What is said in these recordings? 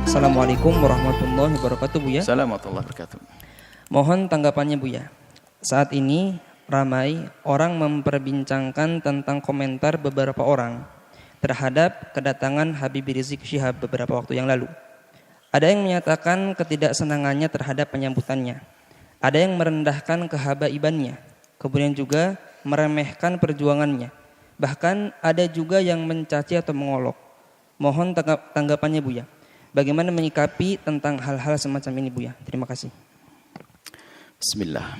Assalamualaikum warahmatullahi wabarakatuh, Buya. Assalamualaikum warahmatullahi wabarakatuh. Mohon tanggapannya, Buya. Saat ini ramai orang memperbincangkan tentang komentar beberapa orang terhadap kedatangan Habib Rizik Syihab beberapa waktu yang lalu. Ada yang menyatakan ketidaksenangannya terhadap penyambutannya. Ada yang merendahkan kehabaibannya. Kemudian juga meremehkan perjuangannya. Bahkan ada juga yang mencaci atau mengolok. Mohon tanggapannya, Buya. Bagaimana menyikapi tentang hal-hal semacam ini, Buya? Terima kasih. Bismillah.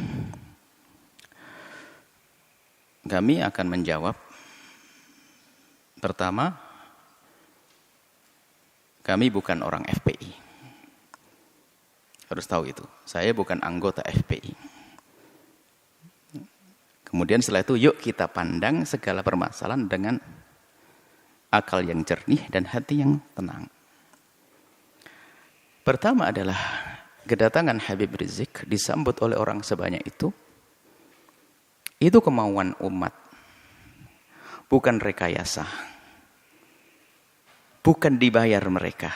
Kami akan menjawab. Pertama, kami bukan orang FPI. Harus tahu itu. Saya bukan anggota FPI. Kemudian setelah itu, yuk kita pandang segala permasalahan dengan akal yang jernih dan hati yang tenang. Pertama adalah kedatangan Habib Rizik disambut oleh orang sebanyak itu kemauan umat, bukan rekayasa, bukan dibayar mereka.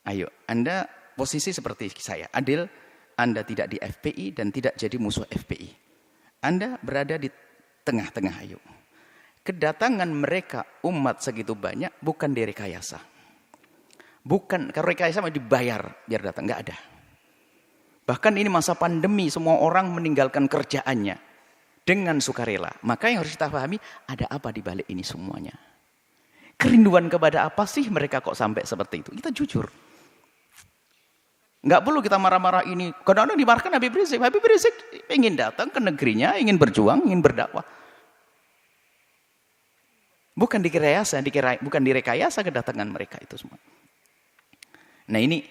Ayo, Anda posisi seperti saya, adil, Anda tidak di FPI dan tidak jadi musuh FPI. Anda berada di tengah-tengah, ayo. Kedatangan mereka umat segitu banyak bukan direkayasa. Bukan, kalau rekayasa mau dibayar biar datang, nggak ada. Bahkan ini masa pandemi, semua orang meninggalkan kerjaannya dengan sukarela. Maka yang harus kita pahami, ada apa di balik ini semuanya? Kerinduan kepada apa sih mereka kok sampai seperti itu? Kita jujur. Nggak perlu kita marah-marah ini. Kadang-kadang dimarahkan Habib Rizik. Habib Rizik ingin datang ke negerinya, ingin berjuang, ingin berdakwah. Bukan direkayasa kedatangan mereka itu semua. Nah ini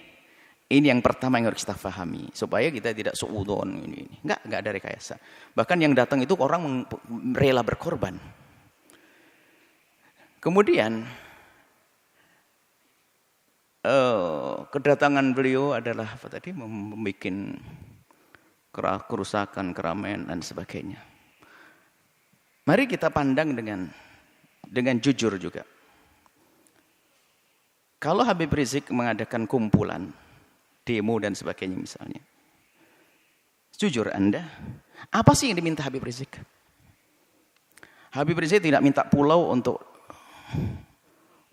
yang pertama yang harus kita pahami supaya kita tidak suudzon ini. Enggak ada rekayasa. Bahkan yang datang itu orang rela berkorban. Kemudian kedatangan beliau adalah apa tadi, membuat kerusakan, keramaian dan sebagainya. Mari kita pandang dengan jujur juga. Kalau Habib Rizik mengadakan kumpulan, demo dan sebagainya misalnya. Jujur Anda, apa sih yang diminta Habib Rizik? Habib Rizik tidak minta pulau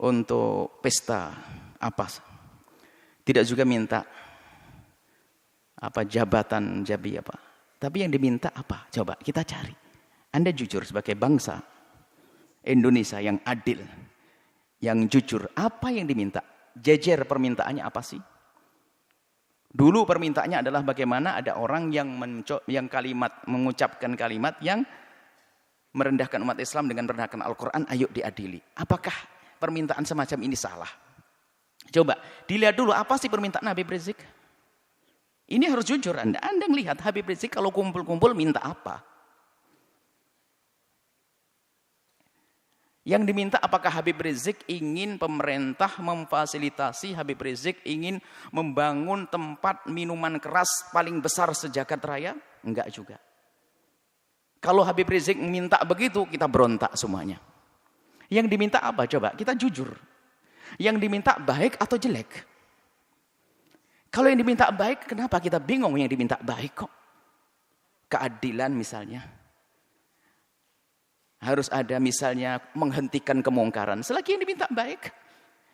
untuk pesta apa. Tidak juga minta jabatan jabi apa. Tapi yang diminta apa? Coba kita cari. Anda jujur sebagai bangsa Indonesia yang adil, yang jujur, apa yang diminta? Jejer permintaannya apa sih? Dulu permintaannya adalah bagaimana ada orang yang mengucapkan kalimat yang merendahkan umat Islam dengan merendahkan Al-Quran, ayo diadili. Apakah permintaan semacam ini salah? Coba dilihat dulu apa sih permintaan Habib Rizik? Ini harus jujur Anda melihat Habib Rizik kalau kumpul-kumpul minta apa? Yang diminta apakah Habib Rizik ingin pemerintah memfasilitasi, Habib Rizik ingin membangun tempat minuman keras paling besar sejagat raya? Enggak juga. Kalau Habib Rizik minta begitu, kita berontak semuanya. Yang diminta apa? Coba kita jujur. Yang diminta baik atau jelek? Kalau yang diminta baik, kenapa kita bingung yang diminta baik kok? Keadilan misalnya. Harus ada misalnya menghentikan kemungkaran. Selagi yang diminta baik.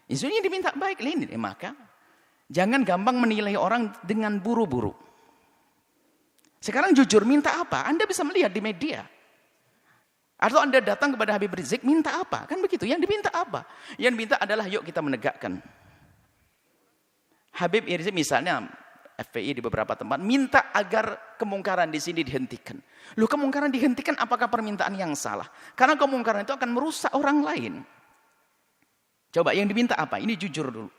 Isunya diminta baik. Maka jangan gampang menilai orang dengan buru-buru. Sekarang jujur minta apa? Anda bisa melihat di media. Atau Anda datang kepada Habib Rizik minta apa? Kan begitu. Yang diminta apa? Yang diminta adalah yuk kita menegakkan. Habib Rizik misalnya FPI di beberapa tempat minta agar kemungkaran di sini dihentikan. Loh, kemungkaran dihentikan apakah permintaan yang salah? Karena kemungkaran itu akan merusak orang lain. Coba yang diminta apa? Ini jujur dulu.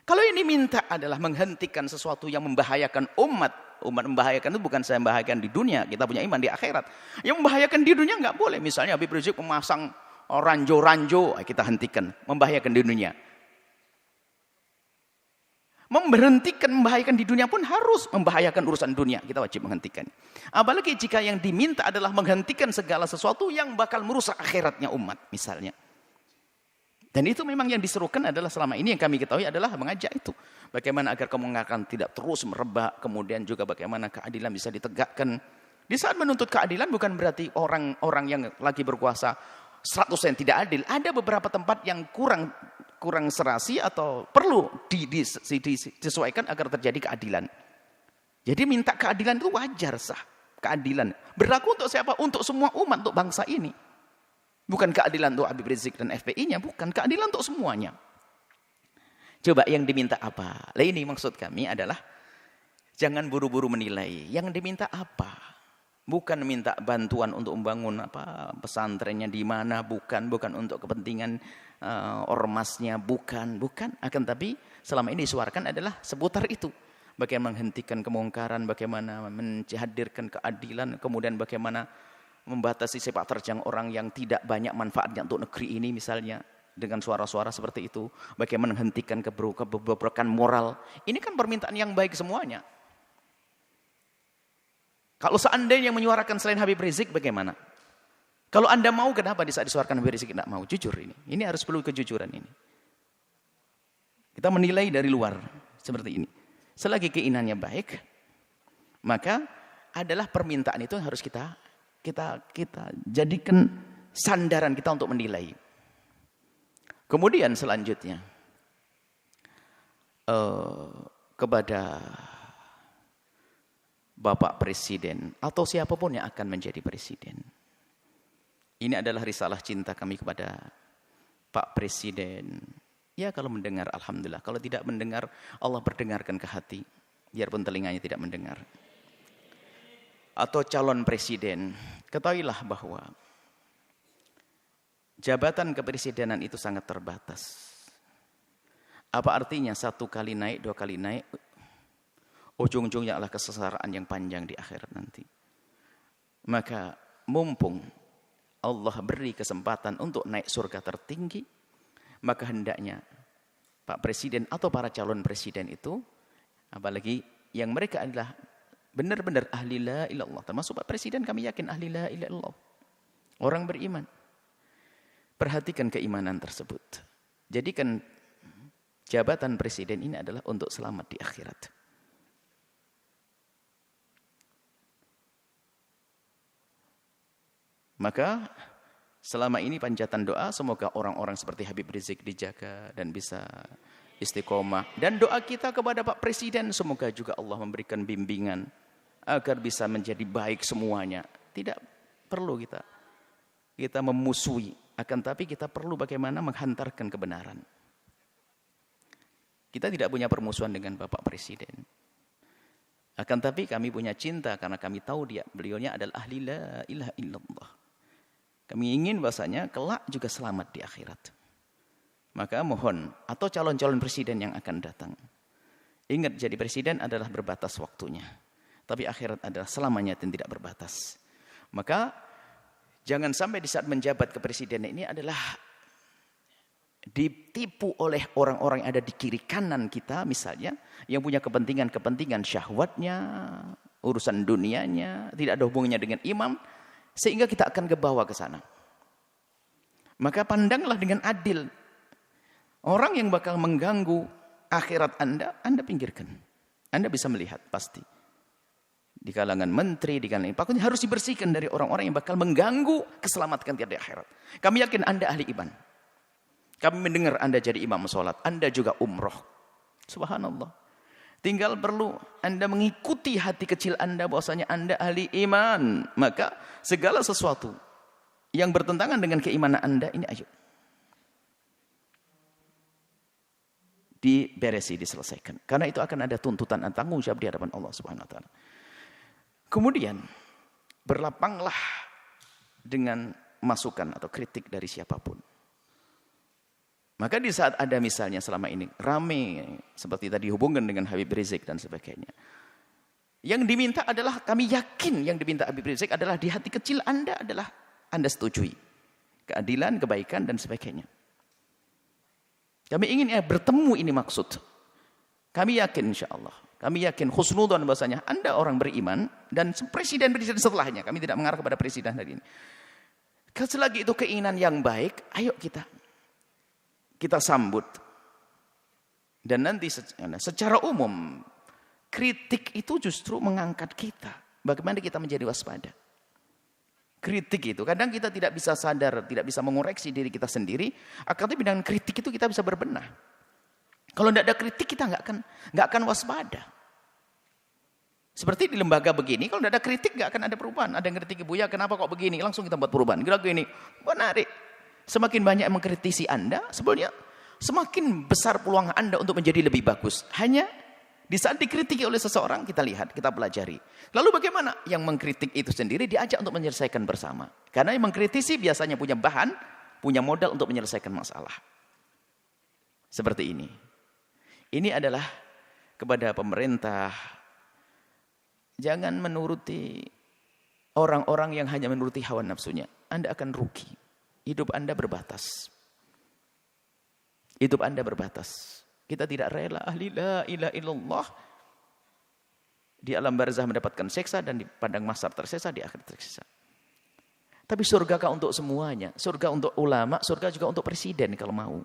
Kalau yang diminta adalah menghentikan sesuatu yang membahayakan umat. Umat membahayakan itu bukan saya membahayakan di dunia. Kita punya iman di akhirat. Yang membahayakan di dunia nggak boleh. Misalnya Habib Rizik memasang ranjo-ranjo, kita hentikan. Membahayakan di dunia. Memberhentikan membahayakan di dunia pun harus membahayakan urusan dunia. Kita wajib menghentikan. Apalagi jika yang diminta adalah menghentikan segala sesuatu yang bakal merusak akhiratnya umat misalnya. Dan itu memang yang diserukan adalah selama ini yang kami ketahui adalah mengajak itu. Bagaimana agar kemunkaran tidak terus merebak, kemudian juga bagaimana keadilan bisa ditegakkan. Di saat menuntut keadilan bukan berarti orang-orang yang lagi berkuasa 100% tidak adil. Ada beberapa tempat yang kurang serasi atau perlu disesuaikan agar terjadi keadilan. Jadi minta keadilan itu wajar sah. Keadilan berlaku untuk siapa? Untuk semua umat, untuk bangsa ini. Bukan keadilan untuk Habib Rizik dan FPI-nya, bukan. Keadilan untuk semuanya. Coba yang diminta apa? Lah ini maksud kami adalah jangan buru-buru menilai. Yang diminta apa? Bukan minta bantuan untuk membangun pesantrennya di mana, bukan untuk kepentingan ormasnya, bukan. Akan tapi selama ini disuarakan adalah seputar itu. Bagaimana menghentikan kemungkaran, bagaimana menghadirkan keadilan, kemudian bagaimana membatasi sepak terjang orang yang tidak banyak manfaatnya untuk negeri ini misalnya dengan suara-suara seperti itu, bagaimana menghentikan kebobrokan moral. Ini kan permintaan yang baik semuanya. Kalau seandainya yang menyuarakan selain Habib Rizik bagaimana? Kalau Anda mau, kenapa di saat disuarakan Habib Rizik tidak mau? Jujur ini. Ini harus perlu kejujuran ini. Kita menilai dari luar seperti ini. Selagi keinginannya baik, maka adalah permintaan itu yang harus kita jadikan sandaran kita untuk menilai. Kemudian selanjutnya kepada Bapak Presiden atau siapapun yang akan menjadi presiden. Ini adalah risalah cinta kami kepada Pak Presiden. Ya kalau mendengar alhamdulillah, kalau tidak mendengar Allah perdengarkan ke hati, biarpun telinganya tidak mendengar. Atau calon presiden, ketahuilah bahwa jabatan kepresidenan itu sangat terbatas. Apa artinya 1 kali naik, 2 kali naik, ujung-ujungnya adalah kesengsaraan yang panjang di akhirat nanti. Maka mumpung Allah beri kesempatan untuk naik surga tertinggi, maka hendaknya Pak Presiden atau para calon presiden itu, apalagi yang mereka adalah benar-benar ahli la ilallah. Termasuk Pak Presiden kami yakin ahli la ilallah. Orang beriman. Perhatikan keimanan tersebut. Jadikan jabatan presiden ini adalah untuk selamat di akhirat. Maka selama ini panjatan doa semoga orang-orang seperti Habib Rizik dijaga dan bisa istiqomah. Dan doa kita kepada Pak Presiden semoga juga Allah memberikan bimbingan agar bisa menjadi baik semuanya. Tidak perlu kita memusuhi, akan tapi kita perlu bagaimana menghantarkan kebenaran. Kita tidak punya permusuhan dengan Bapak Presiden. Akan tapi kami punya cinta karena kami tahu beliaunya adalah ahli la ilaha illallah. Kami ingin bahasanya kelak juga selamat di akhirat. Maka mohon, atau calon-calon presiden yang akan datang. Ingat, jadi presiden adalah berbatas waktunya. Tapi akhirat adalah selamanya dan tidak berbatas. Maka jangan sampai di saat menjabat kepresidenan ini adalah ditipu oleh orang-orang yang ada di kiri kanan kita misalnya. Yang punya kepentingan syahwatnya, urusan dunianya, tidak ada hubungannya dengan imam. Sehingga kita akan kebawa ke sana. Maka pandanglah dengan adil. Orang yang bakal mengganggu akhirat Anda pinggirkan. Anda bisa melihat pasti. Di kalangan menteri, di kalangan pakun harus dibersihkan dari orang-orang yang bakal mengganggu keselamatan kita di akhirat. Kami yakin Anda ahli iman. Kami mendengar Anda jadi imam sholat. Anda juga umroh. Subhanallah. Tinggal perlu Anda mengikuti hati kecil Anda bahwasanya Anda ahli iman. Maka segala sesuatu yang bertentangan dengan keimanan Anda ini ayo diberesi, diselesaikan. Karena itu akan ada tuntutan dan tanggung jawab di hadapan Allah Subhanahu wa taala. Kemudian berlapanglah dengan masukan atau kritik dari siapapun. Maka di saat ada misalnya selama ini rame seperti tadi hubungan dengan Habib Rizik dan sebagainya. Yang diminta adalah, kami yakin yang diminta Habib Rizik adalah di hati kecil Anda adalah Anda setujui. Keadilan, kebaikan dan sebagainya. Kami ingin bertemu ini maksud. Kami yakin insyaAllah. Kami yakin khusnudzon bahasanya Anda orang beriman dan presiden-presiden setelahnya. Kami tidak mengarah kepada presiden hari ini. Selagi itu keinginan yang baik, ayo kita kita sambut. Dan nanti secara umum, kritik itu justru mengangkat kita. Bagaimana kita menjadi waspada. Kritik itu, kadang kita tidak bisa sadar, tidak bisa mengoreksi diri kita sendiri. Akan tetapi dengan kritik itu kita bisa berbenah. Kalau tidak ada kritik kita nggak akan waspada. Seperti di lembaga begini, kalau tidak ada kritik nggak akan ada perubahan. Ada yang kritik, Buya kenapa kok begini? Langsung kita buat perubahan. Kira-kira ini menarik. Semakin banyak yang mengkritisi Anda, sebenarnya semakin besar peluang Anda untuk menjadi lebih bagus. Hanya di saat dikritiki oleh seseorang, kita lihat, kita pelajari. Lalu bagaimana? Yang mengkritik itu sendiri diajak untuk menyelesaikan bersama. Karena yang mengkritisi biasanya punya bahan, punya modal untuk menyelesaikan masalah. Seperti ini. Ini adalah kepada pemerintah. Jangan menuruti orang-orang yang hanya menuruti hawa nafsunya. Anda akan rugi. Hidup Anda berbatas. Hidup Anda berbatas. Kita tidak rela ahli la ilaha illallah di alam barzah mendapatkan siksa dan di padang mahsyar tersiksa, di akhirat tersiksa. Tapi surga kah untuk semuanya? Surga untuk ulama, surga juga untuk presiden kalau mau.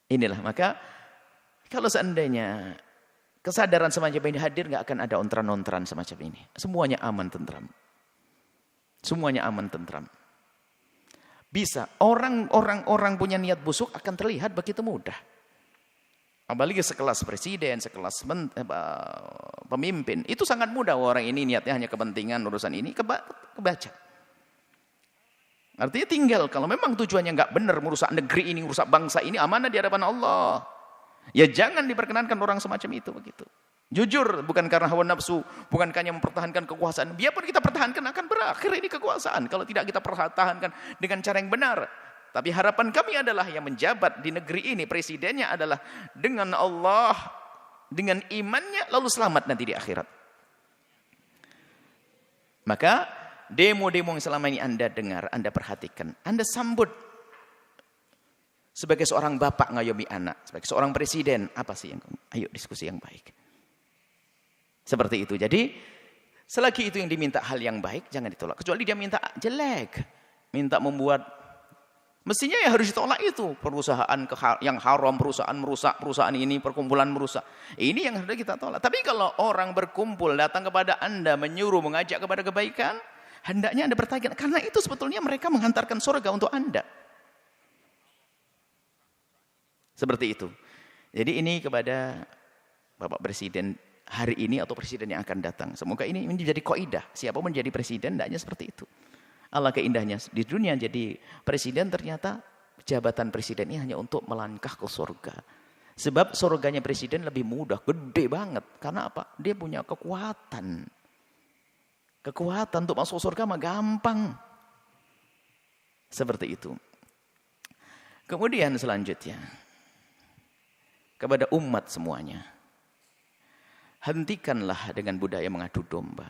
Inilah, maka kalau seandainya kesadaran semacam ini hadir, nggak akan ada ontran-ontran semacam ini. Semuanya aman tentram. Semuanya aman tentram. Bisa. Orang punya niat busuk akan terlihat begitu mudah. Apalagi sekelas presiden, sekelas pemimpin. Itu sangat mudah. Orang ini niatnya hanya kepentingan urusan ini. Kebaca. Artinya tinggal. Kalau memang tujuannya nggak benar merusak negeri ini, merusak bangsa ini, amanah di hadapan Allah. Ya jangan diperkenankan orang semacam itu begitu. Jujur, bukan karena hawa nafsu, bukan hanya mempertahankan kekuasaan. Biarpun kita pertahankan akan berakhir ini kekuasaan kalau tidak kita pertahankan dengan cara yang benar. Tapi harapan kami adalah yang menjabat di negeri ini, presidennya adalah dengan Allah, dengan imannya, lalu selamat nanti di akhirat. Maka demo-demo yang selama ini Anda dengar, Anda perhatikan, Anda sambut. Sebagai seorang bapak ngayomi anak, sebagai seorang presiden, apa sih yang ayo diskusi yang baik. Seperti itu. Jadi selagi itu yang diminta hal yang baik, jangan ditolak. Kecuali dia minta jelek, minta membuat, mestinya ya harus ditolak itu. Perusahaan yang haram, perusahaan merusak, perusahaan ini, perkumpulan merusak. Ini yang harus kita tolak. Tapi kalau orang berkumpul datang kepada Anda, menyuruh, mengajak kepada kebaikan, hendaknya Anda bertanya, karena itu sebetulnya mereka menghantarkan surga untuk Anda. Seperti itu. Jadi ini kepada Bapak Presiden hari ini atau presiden yang akan datang. Semoga ini menjadi kaidah. Siapa menjadi presiden, hendaknya seperti itu. Allah keindahnya di dunia jadi presiden, ternyata jabatan presiden ini hanya untuk melangkah ke surga. Sebab surganya presiden lebih mudah, gede banget. Karena apa? Dia punya kekuatan. Kekuatan untuk masuk surga mah gampang. Seperti itu. Kemudian selanjutnya, kepada umat semuanya, hentikanlah dengan budaya mengadu domba.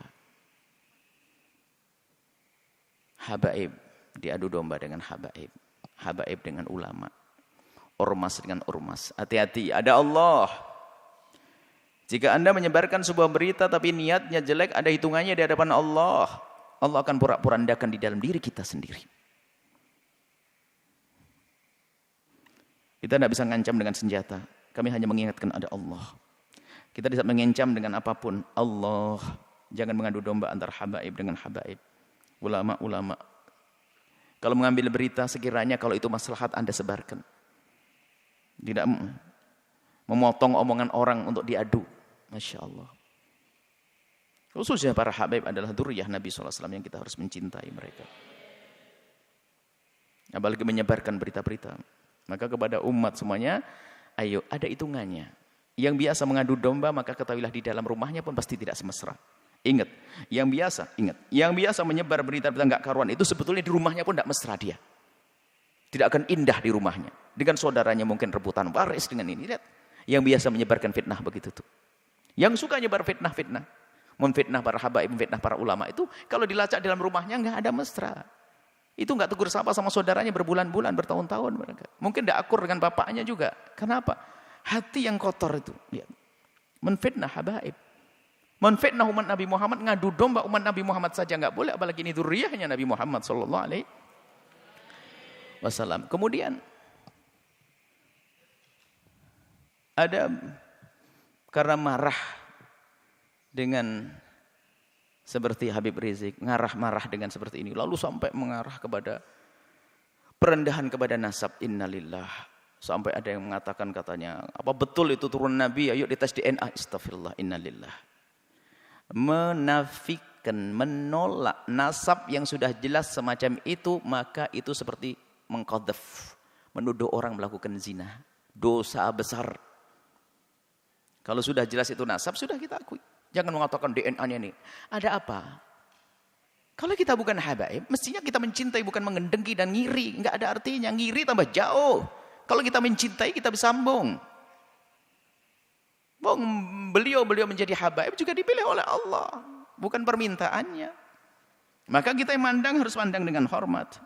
Habaib diadu domba dengan habaib. Habaib dengan ulama. Ormas dengan ormas. Hati-hati, ada Allah. Jika Anda menyebarkan sebuah berita tapi niatnya jelek, ada hitungannya di hadapan Allah. Allah akan porak-porandakan di dalam diri kita sendiri. Kita tidak bisa ngancam dengan senjata. Kami hanya mengingatkan ada Allah. Kita tidak mengancam dengan apapun. Allah. Jangan mengadu domba antara habaib dengan habaib. Ulama-ulama. Kalau mengambil berita, sekiranya kalau itu maslahat Anda sebarkan. Tidak memotong omongan orang untuk diadu. Masya Allah. Khususnya para habaib adalah dzurriyyah Nabi SAW yang kita harus mencintai mereka. Apalagi menyebarkan berita-berita. Maka kepada umat semuanya, ayo ada hitungannya. Yang biasa mengadu domba, maka ketahuilah di dalam rumahnya pun pasti tidak semesra. Ingat, yang biasa menyebar berita-berita enggak karuan itu sebetulnya di rumahnya pun tidak mesra dia. Tidak akan indah di rumahnya. Dengan saudaranya mungkin rebutan waris dengan ini. Lihat, yang biasa menyebarkan fitnah begitu tuh. Yang suka nyebar fitnah-fitnah, memfitnah para habaib, memfitnah para ulama itu, kalau dilacak dalam rumahnya enggak ada mesra. Itu enggak tegur sapa sama saudaranya berbulan-bulan, bertahun-tahun mereka. Mungkin tidak akur dengan bapaknya juga. Kenapa? Hati yang kotor itu. Lihat. Menfitnah habaib. Menfitnah umat Nabi Muhammad, ngadu domba umat Nabi Muhammad saja enggak boleh, apalagi ini dzurriyyahnya Nabi Muhammad sallallahu alaihi wasallam. Kemudian Ada karena marah dengan seperti Habib Rizik, marah dengan seperti ini, lalu sampai mengarah kepada perendahan kepada nasab, innalillah. Sampai ada yang mengatakan katanya, apa betul itu turun Nabi? Ayo dites DNA. Astagfirullah, innalillah. Menafikan, menolak nasab yang sudah jelas semacam itu, maka itu seperti mengqadzaf, menuduh orang melakukan zina. Dosa besar. Kalau sudah jelas itu nasab, sudah kita akui. Jangan mengatakan DNA-nya ini. Ada apa? Kalau kita bukan habaib, mestinya kita mencintai, bukan mengendengki dan ngiri. Enggak ada artinya. Ngiri tambah jauh. Kalau kita mencintai, kita bersambung. Beliau menjadi habaib juga dipilih oleh Allah. Bukan permintaannya. Maka kita yang mandang harus pandang dengan hormat.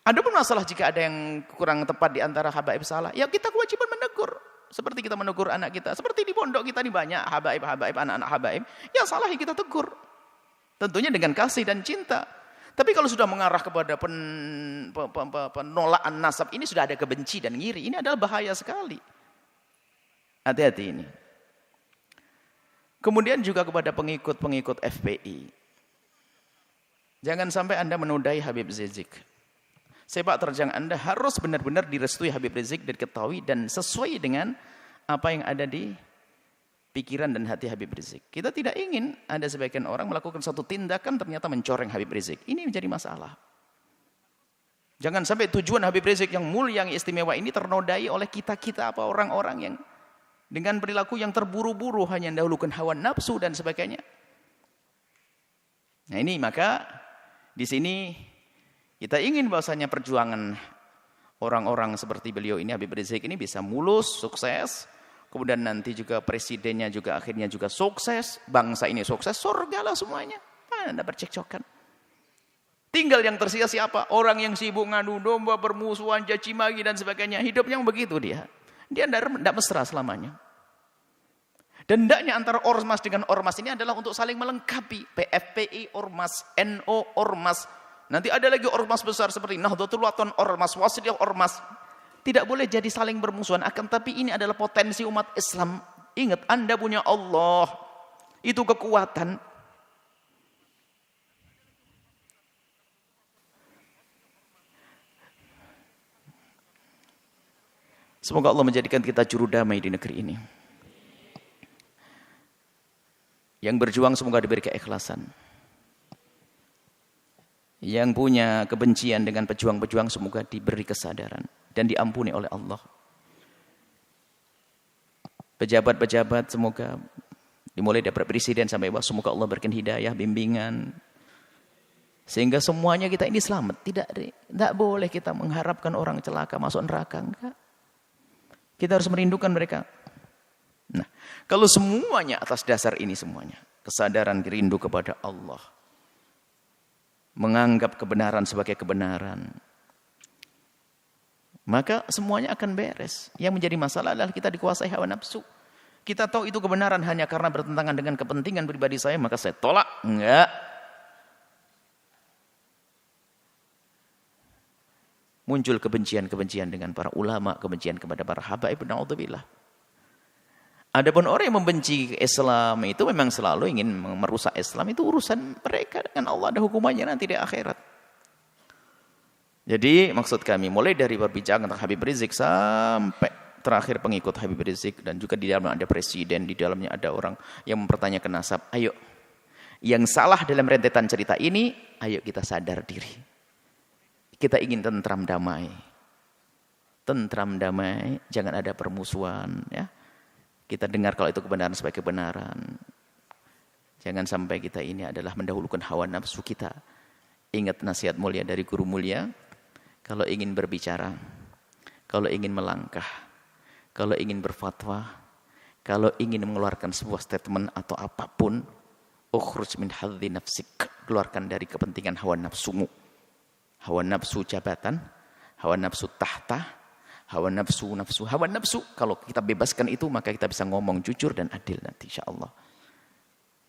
Ada pun masalah jika ada yang kurang tepat di antara habaib salah. Ya kita kewajiban menegur. Seperti kita menegur anak kita. Seperti di pondok kita ini banyak habaib, anak-anak habaib. Yang salah ya kita tegur. Tentunya dengan kasih dan cinta. Tapi kalau sudah mengarah kepada penolakan nasab, ini sudah ada kebenci dan ngiri. Ini adalah bahaya sekali. Hati-hati ini. Kemudian juga kepada pengikut-pengikut FPI. Jangan sampai Anda menodai Habib Rizik. Sepak terjang Anda harus benar-benar direstui Habib Rizik, diketahui dan sesuai dengan apa yang ada di pikiran dan hati Habib Rizik. Kita tidak ingin ada sebagian orang melakukan satu tindakan ternyata mencoreng Habib Rizik. Ini menjadi masalah. Jangan sampai tujuan Habib Rizik yang mulia, yang istimewa ini ternodai oleh kita-kita apa orang-orang yang dengan perilaku yang terburu-buru, hanya mendahulukan hawa nafsu dan sebagainya. Nah ini maka di sini kita ingin bahwasanya perjuangan orang-orang seperti beliau ini, Habib Rizik ini bisa mulus, sukses. Kemudian nanti juga presidennya juga akhirnya juga sukses. Bangsa ini sukses, surga lah semuanya. Anda bercekcokan. Tinggal yang tersisa siapa? Orang yang sibuk ngadu domba, bermusuhan, caci maki dan sebagainya. Hidupnya begitu dia. Dia tidak mesra selamanya. Dan hendaknya antara ormas dengan ormas ini adalah untuk saling melengkapi. PFPI, ormas, NO, ormas. Nanti ada lagi ormas besar seperti Nahdlatul Wathon, ormas, Wasliyah, ormas. Tidak boleh jadi saling bermusuhan. Akan tapi ini adalah potensi umat Islam. Ingat, Anda punya Allah. Itu kekuatan. Semoga Allah menjadikan kita juru damai di negeri ini. Yang berjuang semoga diberi keikhlasan. Yang punya kebencian dengan pejuang-pejuang semoga diberi kesadaran dan diampuni oleh Allah. Pejabat-pejabat semoga dimulai dari presiden sampai bawah, semoga Allah berikan hidayah, bimbingan, sehingga semuanya kita ini selamat. Tidak boleh kita mengharapkan orang celaka masuk neraka, enggak. Kita harus merindukan mereka. Nah, kalau semuanya atas dasar ini semuanya, kesadaran rindu kepada Allah, menganggap kebenaran sebagai kebenaran, maka semuanya akan beres. Yang menjadi masalah adalah kita dikuasai hawa nafsu. Kita tahu itu kebenaran hanya karena bertentangan dengan kepentingan pribadi saya, maka saya tolak. Enggak. Muncul kebencian-kebencian dengan para ulama, kebencian kepada para habaib, na'udzubillah. Adapun orang yang membenci Islam itu memang selalu ingin merusak Islam, itu urusan mereka dengan Allah, ada hukumannya nanti di akhirat. Jadi maksud kami mulai dari perbincangan tentang Habib Rizik sampai terakhir pengikut Habib Rizik, dan juga di dalamnya ada presiden, di dalamnya ada orang yang mempertanyakan nasab. Ayo, yang salah dalam rentetan cerita ini, ayo kita sadar diri. Kita ingin tentram damai. Tentram damai, jangan ada permusuhan, ya. Kita dengar kalau itu kebenaran sebagai kebenaran. Jangan sampai kita ini adalah mendahulukan hawa nafsu kita. Ingat nasihat mulia dari guru mulia. Kalau ingin berbicara, kalau ingin melangkah, kalau ingin berfatwa, kalau ingin mengeluarkan sebuah statement atau apapun, ukhruj min hadzi nafsik. Keluarkan dari kepentingan hawa nafsumu. Hawa nafsu jabatan, hawa nafsu tahta, hawa nafsu. Kalau kita bebaskan itu, maka kita bisa ngomong jujur dan adil nanti insyaallah.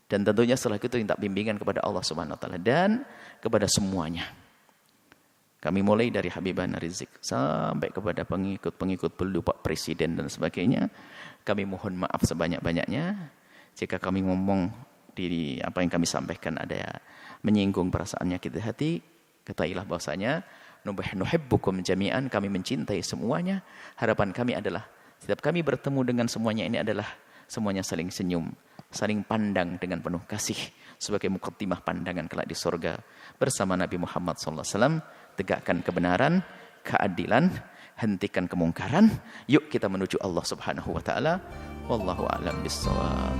Dan tentunya setelah itu minta bimbingan kepada Allah Subhanahu wa taala dan kepada semuanya. Kami mulai dari Habibana Rizik sampai kepada pengikut-pengikut beliau, Pak Presiden dan sebagainya. Kami mohon maaf sebanyak-banyaknya jika kami ngomong di apa yang kami sampaikan ada menyinggung perasaan nyakit hati. Ketahuilah bahwasanya nuhibbukum jami'an, kami mencintai semuanya. Harapan kami adalah setiap kami bertemu dengan semuanya ini adalah semuanya saling senyum, saling pandang dengan penuh kasih sebagai muqaddimah pandangan kelak di surga bersama Nabi Muhammad SAW. Tegakkan kebenaran, keadilan, hentikan kemungkaran. Yuk kita menuju Allah Subhanahu wa taala. Wallahu a'lam bissawab.